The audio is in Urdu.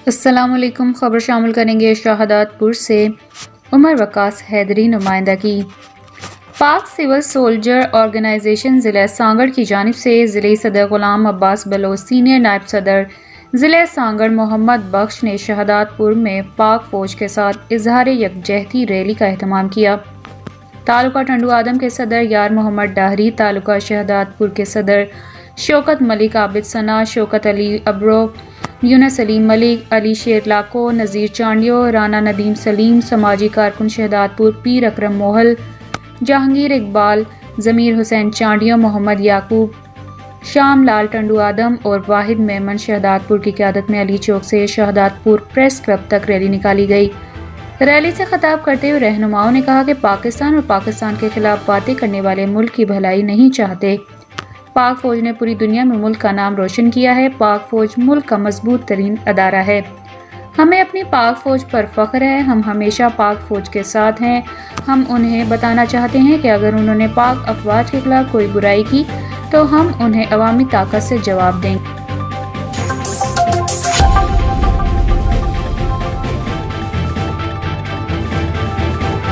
السلام علیکم۔ خبر شامل کریں گے شہادات پور سے عمر وقاص حیدری نمائندہ کی۔ پاک سول سولجر آرگنائزیشن ضلع سانگڑ کی جانب سے ضلعی صدر غلام عباس بلوچ، سینئر نائب صدر ضلع سانگڑ محمد بخش نے شہادات پور میں پاک فوج کے ساتھ اظہار یکجہتی ریلی کا اہتمام کیا۔ تعلقہ ٹنڈو آدم کے صدر یار محمد ڈاہری، تعلقہ شہادات پور کے صدر شوکت ملک، عابد ثنا، شوکت علی ابرو، یونس علی ملک، علی شیر لاکو، نذیر چانڈیو، رانا ندیم سلیم، سماجی کارکن شہادات پور پیر اکرم موہل، جہانگیر اقبال، ضمیر حسین چانڈیو، محمد یعقوب، شام لال ٹنڈو آدم اور واحد میمن شہادات پور کی قیادت میں علی چوک سے شہادات پور پریس کلب تک ریلی نکالی گئی۔ ریلی سے خطاب کرتے ہوئے رہنماؤں نے کہا کہ پاکستان اور پاکستان کے خلاف باتیں کرنے والے ملک کی بھلائی نہیں چاہتے۔ پاک فوج نے پوری دنیا میں ملک کا نام روشن کیا ہے۔ پاک فوج ملک کا مضبوط ترین ادارہ ہے۔ ہمیں اپنی پاک فوج پر فخر ہے۔ ہم ہمیشہ پاک فوج کے ساتھ ہیں۔ ہم انہیں بتانا چاہتے ہیں کہ اگر انہوں نے پاک افواج کے خلاف کوئی برائی کی تو ہم انہیں عوامی طاقت سے جواب دیں گے۔